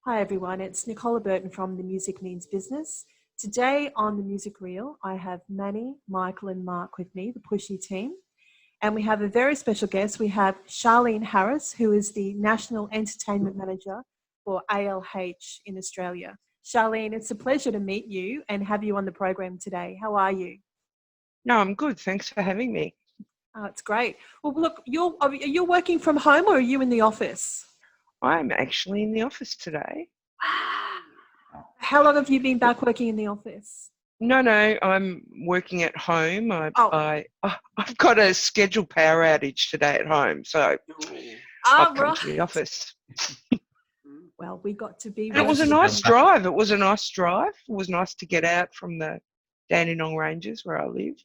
Hi everyone, it's Nicola Burton from The Music Means Business. Today on The Music Reel, I have Manny, Michael and Mark with me, the Pushy team. And we have a very special guest. We have Sharlene Harris, who is the National Entertainment Manager for ALH in Australia. Sharlene, it's a pleasure to meet you and have you on the program today. How are you? No, I'm good. Thanks for having me. Oh, it's great. Well, look, are you working from home or are you in the office? I'm actually in the office today. How long have you been back working in the office? No, I'm working at home. I've got a scheduled power outage today at home, so I've come to the office. Well, we got to be. And it was a nice drive. It was nice to get out from the Dandenong Ranges where I live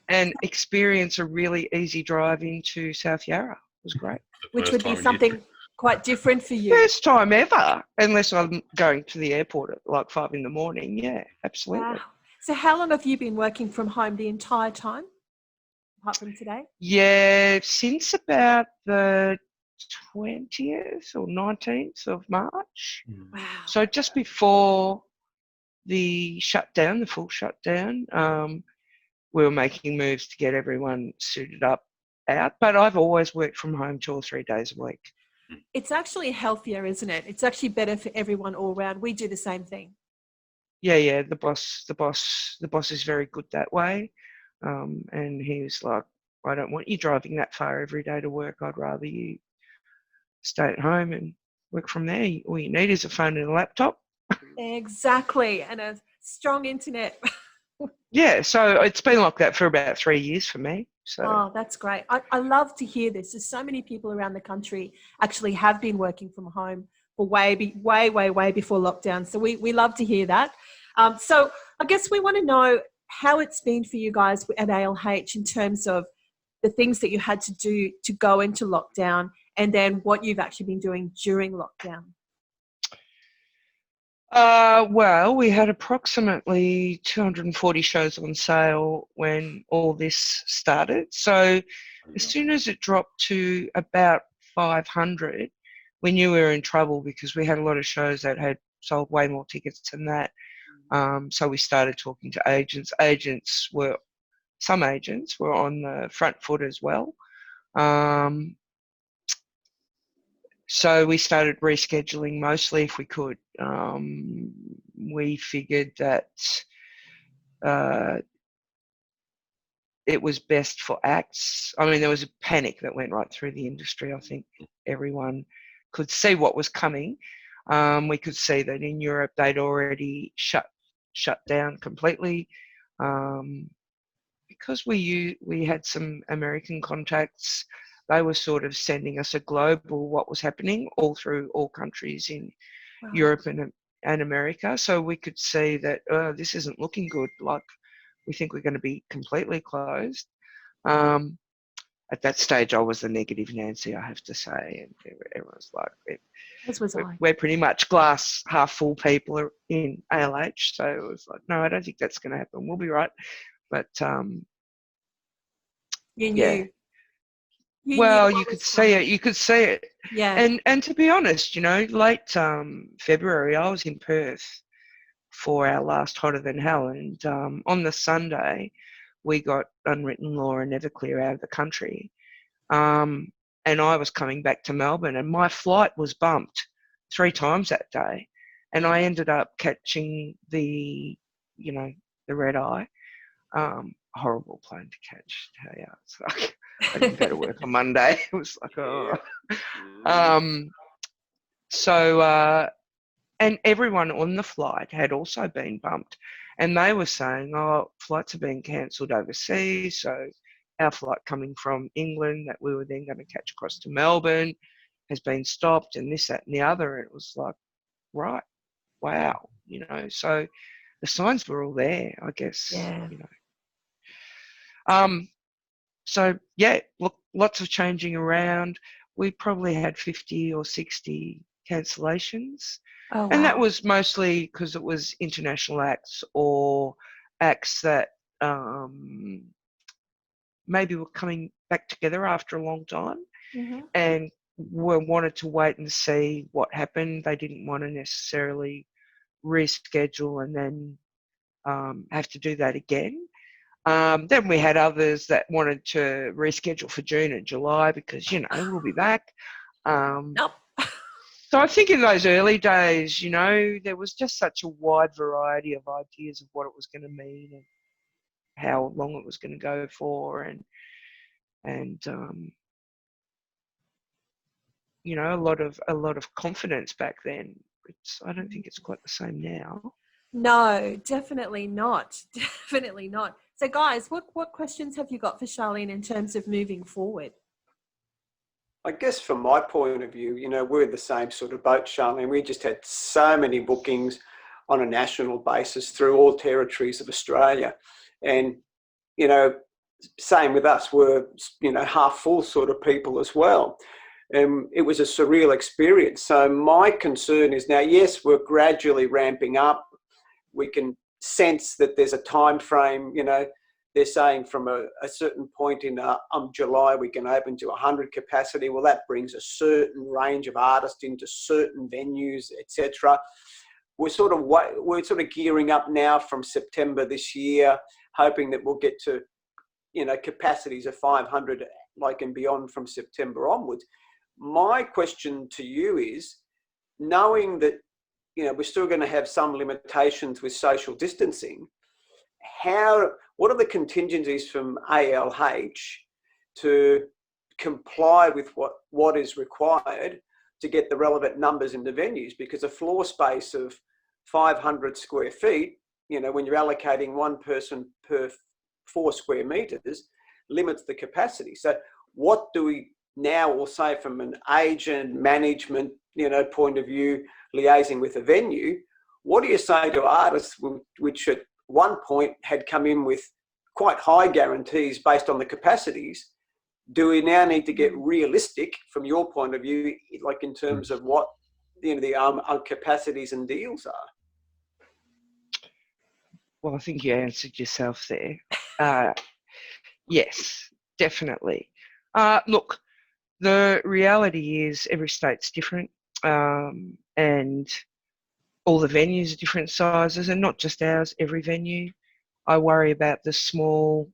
and experience a really easy drive into South Yarra. It was great. Which would be something quite different for you. First time ever, unless I'm going to the airport at like 5 a.m. Yeah, absolutely. Wow. So how long have you been working from home? The entire time, apart from today? Yeah, since about the 20th or 19th of March. Wow. So just before the shutdown, the full shutdown, we were making moves to get everyone suited up out. But I've always worked from home 2 or 3 days a week. It's actually healthier, isn't it? It's actually better for everyone all round. We do the same thing. Yeah. The boss is very good that way. And he was like, I don't want you driving that far every day to work. I'd rather you stay at home and work from there. All you need is a phone and a laptop. Exactly. And a strong internet. Yeah, so it's been like that for about 3 years for me. So. Oh, that's great. I love to hear this. There's so many people around the country actually have been working from home for way before lockdown. So we love to hear that. So I guess we want to know how it's been for you guys at ALH in terms of the things that you had to do to go into lockdown and then what you've actually been doing during lockdown. Well, we had approximately 240 shows on sale when all this started. So as soon as it dropped to about 500, we knew we were in trouble because we had a lot of shows that had sold way more tickets than that. So we started talking to agents. Some agents were on the front foot as well. So we started rescheduling mostly if we could. We figured that it was best for acts. I mean, there was a panic that went right through the industry. I think everyone could see what was coming. We could see that in Europe they'd already shut down completely. Because we had some American contacts, they were sort of sending us a global what was happening all through all countries in Europe and America. So we could see that this isn't looking good. Like, we think we're going to be completely closed. At that stage, I was the negative Nancy, I have to say. And everyone's like, we're pretty much glass half full people in ALH. So it was like, no, I don't think that's going to happen. We'll be right. But you knew. You could see it. You could see it. Yeah. And to be honest, late February, I was in Perth for our last Hotter Than Hell, and on the Sunday, we got Unwritten Law and Everclear out of the country, and I was coming back to Melbourne, and my flight was bumped 3 times that day, and I ended up catching the red eye. Horrible plane to catch. Yeah, it's like I didn't go to work on Monday. It was like, oh. And everyone on the flight had also been bumped, and they were saying, oh, flights have been cancelled overseas, so our flight coming from England that we were then going to catch across to Melbourne has been stopped, and this, that, and the other. And it was like, right, wow, so the signs were all there, I guess. Yeah. So yeah, look, lots of changing around. We probably had 50 or 60 cancellations. Oh, wow. And that was mostly because it was international acts or acts that maybe were coming back together after a long time. Mm-hmm. And wanted to wait and see what happened. They didn't want to necessarily reschedule and then have to do that again. Then we had others that wanted to reschedule for June and July because, we'll be back. Nope. So I think in those early days, there was just such a wide variety of ideas of what it was going to mean and how long it was going to go for, and a lot of confidence back then. I don't think it's quite the same now. No, definitely not. Definitely not. So guys, what questions have you got for Sharlene in terms of moving forward? I guess from my point of view, we're in the same sort of boat, Sharlene. We just had so many bookings on a national basis through all territories of Australia. And, same with us, we're, half full sort of people as well. It was a surreal experience. So my concern is now, yes, we're gradually ramping up. We can sense that there's a time frame, they're saying from a certain point in July we can open to 100 capacity. Well, that brings a certain range of artists into certain venues, etc. We're sort of gearing up now from September this year, hoping that we'll get to, capacities of 500 and beyond from September onwards. My question to you is, knowing that, we're still going to have some limitations with social distancing, what are the contingencies from ALH to comply with what is required to get the relevant numbers in the venues? Because a floor space of 500 square feet, when you're allocating one person per 4 square meters, limits the capacity. So what do we now will say from an agent management, point of view, liaising with a venue? What do you say to artists which at one point had come in with quite high guarantees based on the capacities? Do we now need to get realistic from your point of view, in terms of what the capacities and deals are? Well, I think you answered yourself there. Yes, definitely. Look, the reality is every state's different, and all the venues are different sizes, and not just ours, every venue. I worry about the small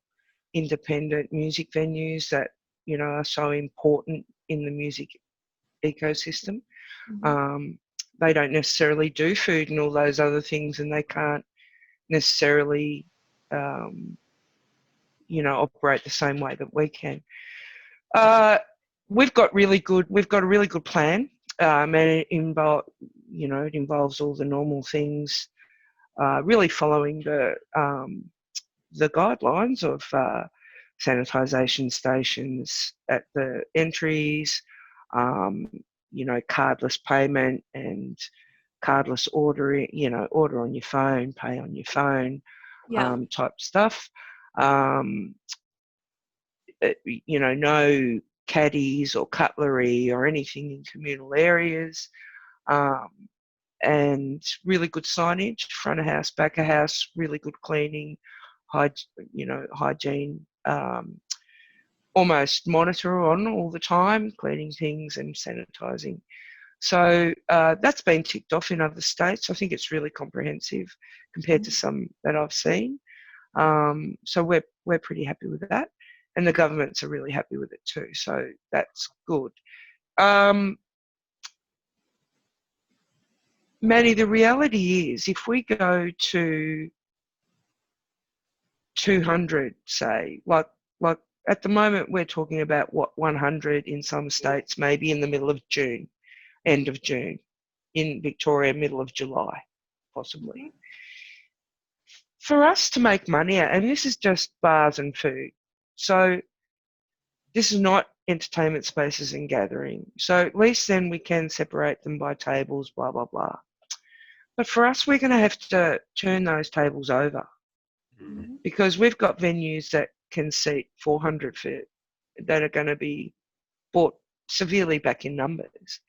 independent music venues that, are so important in the music ecosystem. Mm-hmm. They don't necessarily do food and all those other things, and they can't necessarily, operate the same way that we can. We've got a really good plan, and it involves all the normal things, really following the guidelines of sanitisation stations at the entries, cardless payment and cardless ordering, order on your phone, pay on your phone, type stuff. No caddies or cutlery or anything in communal areas, and really good signage, front of house, back of house, really good cleaning, hygiene, almost monitor on all the time, cleaning things and sanitising. So that's been ticked off in other states. I think it's really comprehensive compared to some that I've seen. So we're pretty happy with that, and the governments are really happy with it too. So that's good. Manny, the reality is, if we go to 200, say, like at the moment we're talking about 100 in some states, maybe in the middle of June, end of June, in Victoria, middle of July, possibly. For us to make money, and this is just bars and food, so this is not entertainment spaces and gathering. So at least then we can separate them by tables, blah, blah, blah. But for us, we're going to have to turn those tables over, because we've got venues that can seat 400 that are going to be brought severely back in numbers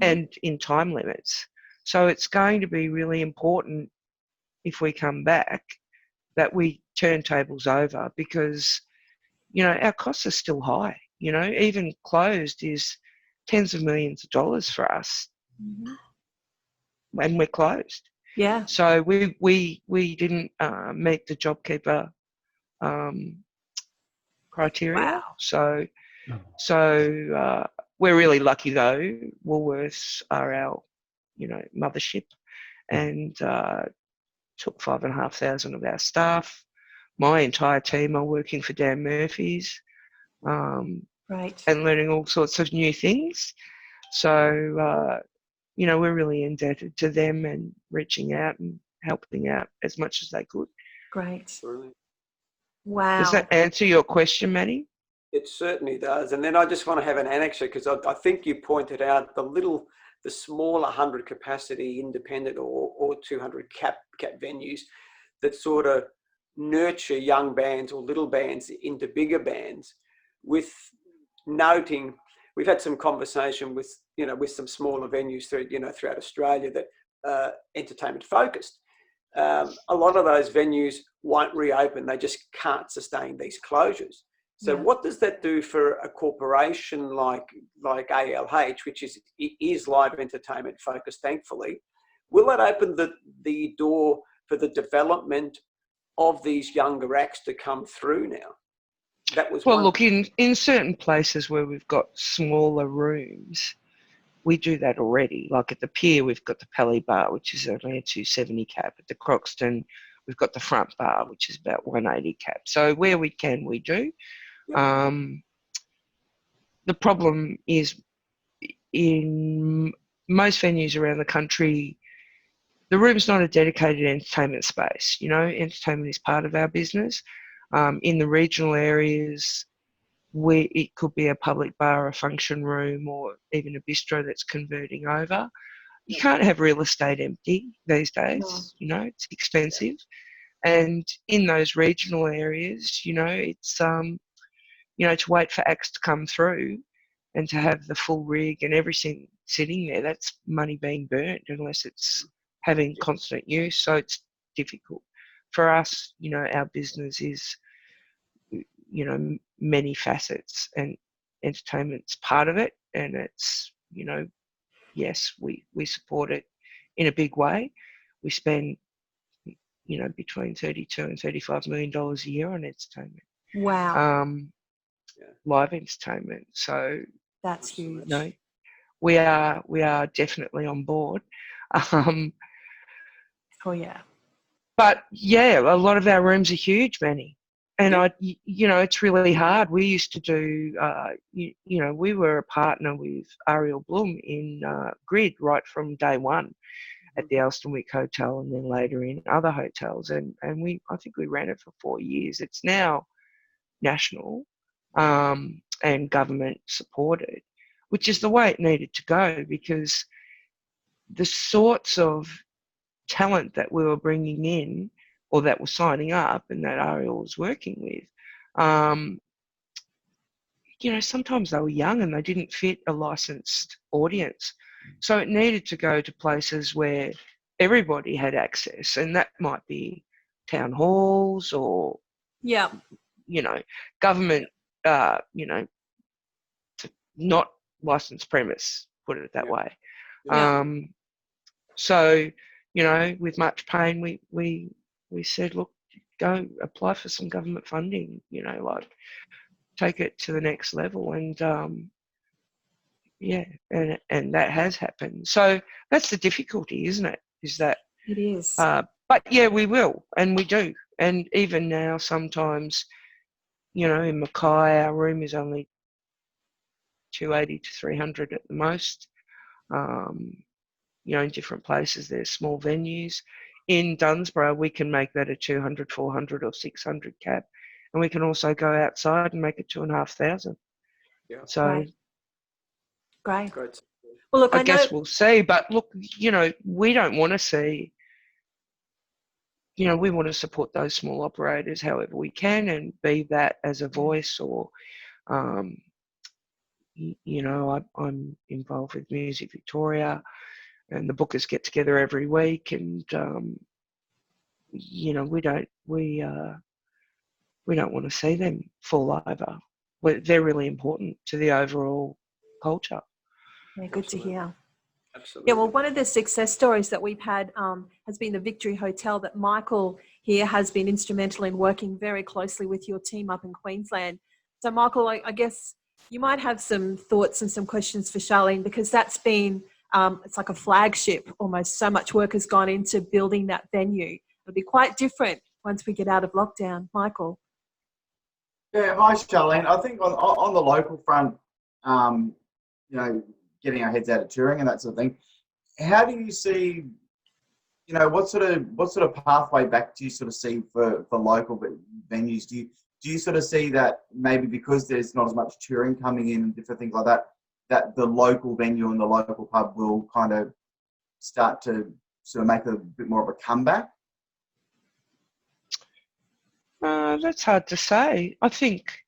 and in time limits. So it's going to be really important, if we come back, that we turn tables over, because, our costs are still high. Even closed is tens of millions of dollars for us, and we're closed. Yeah. So we didn't meet the JobKeeper criteria. Wow. So we're really lucky though. Woolworths are our, mothership, and took 5,500 of our staff. My entire team are working for Dan Murphy's, Right. and learning all sorts of new things. So we're really indebted to them and reaching out and helping out as much as they could. Great. Brilliant. Wow. Does that answer your question, Maddie? It certainly does. And then I just want to have an anecdote, because I think you pointed out the smaller 100 capacity independent or 200 cap venues that sort of nurture young bands or little bands into bigger bands, with noting, we've had some conversation with some smaller venues throughout Australia that are entertainment focused. A lot of those venues won't reopen. They just can't sustain these closures. So what does that do for a corporation like ALH, which is live entertainment focused, thankfully? Will that open the door for the development of these younger acts to come through now? That was look, in certain places where we've got smaller rooms, we do that already. Like at the Pier, we've got the Pally Bar, which is only a 270 cap. At the Croxton, we've got the Front Bar, which is about 180 cap. So where we can, we do. Yep. The problem is in most venues around the country, the room's not a dedicated entertainment space. Entertainment is part of our business. In the regional areas, it could be a public bar, a function room, or even a bistro that's converting over. You can't have real estate empty these days. No. It's expensive. And in those regional areas, it's to wait for acts to come through and to have the full rig and everything sitting there, that's money being burnt unless it's having constant use. So it's difficult. For us, our business is, many facets, and entertainment's part of it. And it's, yes, we support it in a big way. We spend, between $32 and $35 million a year on entertainment. Wow. Live entertainment. So that's huge. We are definitely on board. Oh yeah. But yeah, a lot of our rooms are huge, Manny. And it's really hard. We used to do, we were a partner with Ariel Blum in Grid right from day one at the Elstonwick Hotel, and then later in other hotels. And I think we ran it for 4 years. It's now national and government supported, which is the way it needed to go, because the sorts of talent that we were bringing in, or that were signing up, and that Ariel was working with, sometimes they were young and they didn't fit a licensed audience. So it needed to go to places where everybody had access, and that might be town halls or, government, not licensed premise, put it that way. So, with much pain, we said, look, go apply for some government funding, take it to the next level. And, and that has happened. So that's the difficulty, isn't it? Is that it is. But yeah, we will, and we do. And even now, sometimes, in Mackay, our room is only 280 to 300 at the most. In different places, there's small venues. In Dunsborough, we can make that a 200, 400 or 600 cap. And we can also go outside and make it 2,500. Yeah. So, Great. Great. Well, look, I guess we'll see. But look, we don't want to see, we want to support those small operators however we can, and be that as a voice, or, I'm involved with Music Victoria, and the bookers get together every week, and we don't want to see them fall over. They're really important to the overall culture. Yeah, good to hear. Absolutely. Yeah, well, one of the success stories that we've had has been the Victory Hotel that Michael here has been instrumental in working very closely with your team up in Queensland. So, Michael, I guess you might have some thoughts and some questions for Sharlene, because that's been, it's like a flagship almost. So much work has gone into building that venue. It'll be quite different once we get out of lockdown. Michael. Yeah, hi Charlene. I think on the local front, you know, getting our heads out of touring and that sort of thing. How do you see, you know, what sort of pathway back do you sort of see for local venues? Do you sort of see that maybe because there's not as much touring coming in and different things like that, that the local venue and the local pub will kind of start to sort of make a bit more of a comeback? That's hard to say. I think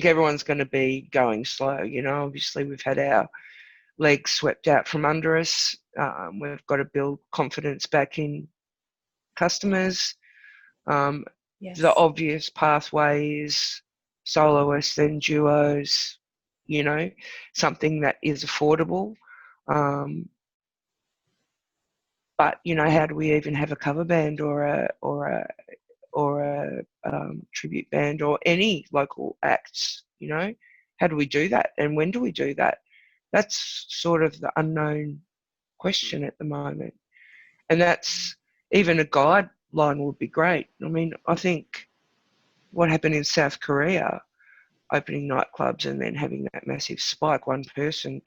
everyone's going to be going slow. You know, obviously we've had our legs swept out from under us. We've got to build confidence back in customers. Yes. The obvious pathway is soloists and duos, you know, something that is affordable. But, you know, how do we even have a cover band or a tribute band or any local acts, you know? How do we do that? And when do we do that? That's sort of the unknown question at the moment. And that's, even a guideline would be great. I mean, I think what happened in South Korea, opening nightclubs and then having that massive spike, one person,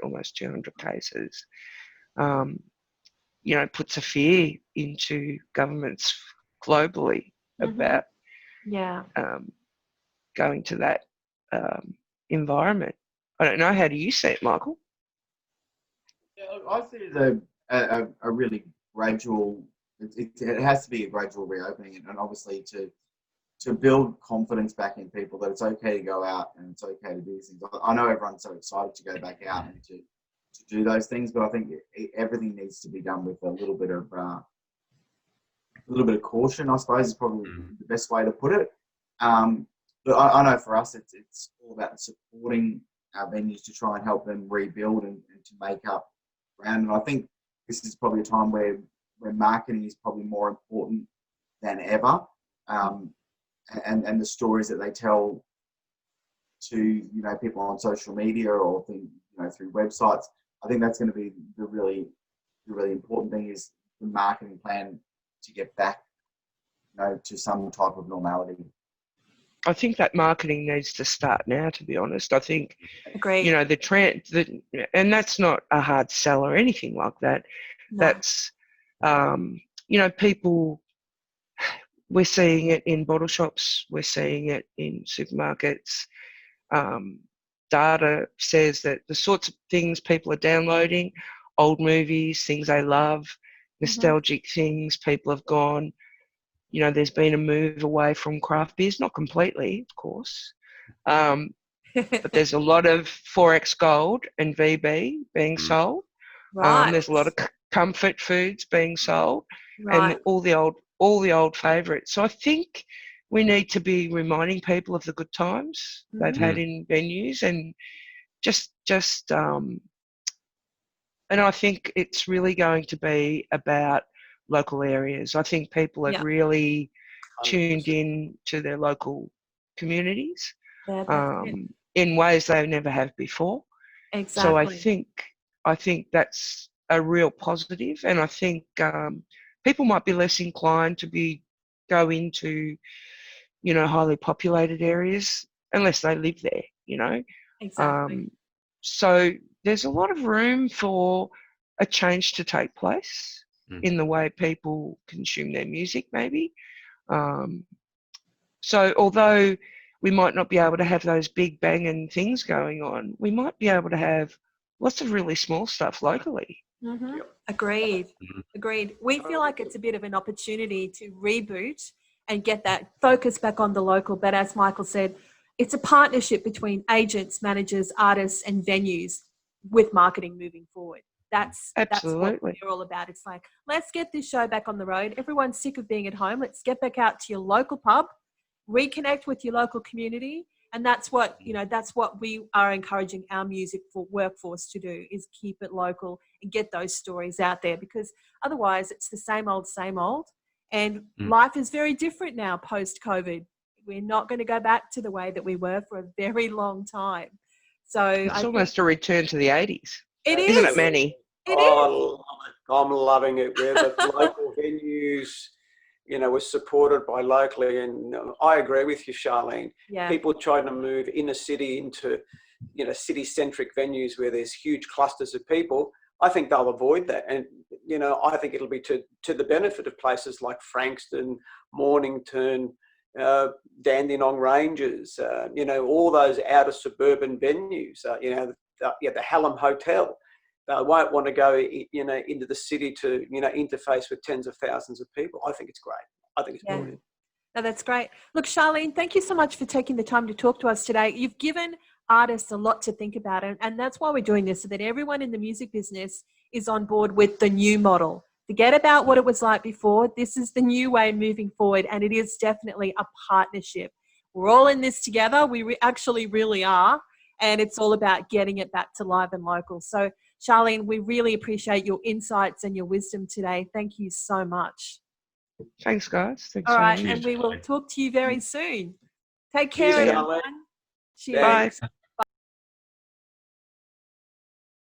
almost 200 cases, you know, puts a fear into governments globally about going to that environment. I don't know. How do you see it, Michael? Yeah, I see it as a really gradual. It has to be a gradual reopening, and obviously to build confidence back in people that it's okay to go out and it's okay to do these things. I know everyone's so excited to go back out and to do those things, but I think everything needs to be done with a little bit of caution, I suppose, is probably the best way to put it. But I know for us, it's all about supporting our venues to try and help them rebuild and to make up ground. And I think this is probably a time where marketing is probably more important than ever. And the stories that they tell to, you know, people on social media or through websites, I think that's going to be the really important thing, is the marketing plan to get back, you know, to some type of normality. I think that marketing needs to start now, to be honest. I think, Agreed. you know, the trend, and that's not a hard sell or anything like that. No. That's, you know, people, we're seeing it in bottle shops, we're seeing it in supermarkets. Data says that the sorts of things people are downloading, old movies, things they love, nostalgic things, people have gone. You know, there's been a move away from craft beers, not completely, of course, but there's a lot of 4X Gold and VB being sold. Right. There's a lot of comfort foods being sold, right. and all the old favourites. So I think we need to be reminding people of the good times they've had in venues, and just and I think it's really going to be about local areas. I think people have really tuned in to their local communities in ways they never have before. Exactly. So I think that's a real positive, and I think people might be less inclined to go into, you know, highly populated areas unless they live there, you know. Exactly. So there's a lot of room for a change to take place in the way people consume their music, maybe. So although we might not be able to have those big banging things going on, we might be able to have lots of really small stuff locally. Agreed. Agreed. We feel like it's a bit of an opportunity to reboot and get that focus back on the local. But as Michael said, it's a partnership between agents, managers, artists, and venues with marketing moving forward. That's what we're all about. It's like, let's get this show back on the road. Everyone's sick of being at home. Let's get back out to your local pub, reconnect with your local community, And that's what, you know, that's what we are encouraging our music for workforce to do, is keep it local and get those stories out there, because otherwise it's the same old, same old. And life is very different now post-COVID. We're not going to go back to the way that we were for a very long time. So it's almost a return to the 80s. It is. Isn't it, Manny? It is. I'm loving it. Where the local venues, you know, was supported by locally. And I agree with you, Sharlene. Yeah. People trying to move inner city into, you know, city-centric venues where there's huge clusters of people, I think they'll avoid that. And, you know, I think it'll be to the benefit of places like Frankston, Mornington, Dandenong Ranges, you know, all those outer suburban venues, you know, the Hallam Hotel. They won't want to go, you know, into the city to, you know, interface with tens of thousands of people. I think it's great. I think it's brilliant. No, that's great. Look, Sharlene, thank you so much for taking the time to talk to us today. You've given artists a lot to think about, and that's why we're doing this, so that everyone in the music business is on board with the new model. Forget about what it was like before. This is the new way moving forward, and it is definitely a partnership. We're all in this together. We actually really are, and it's all about getting it back to live and local. So, Sharlene, we really appreciate your insights and your wisdom today. Thank you so much. Thanks, guys. Thanks, all right, Sharlene. and we will talk to you very soon. Take care, Cheers, everyone. Sharlene. Cheers. Bye.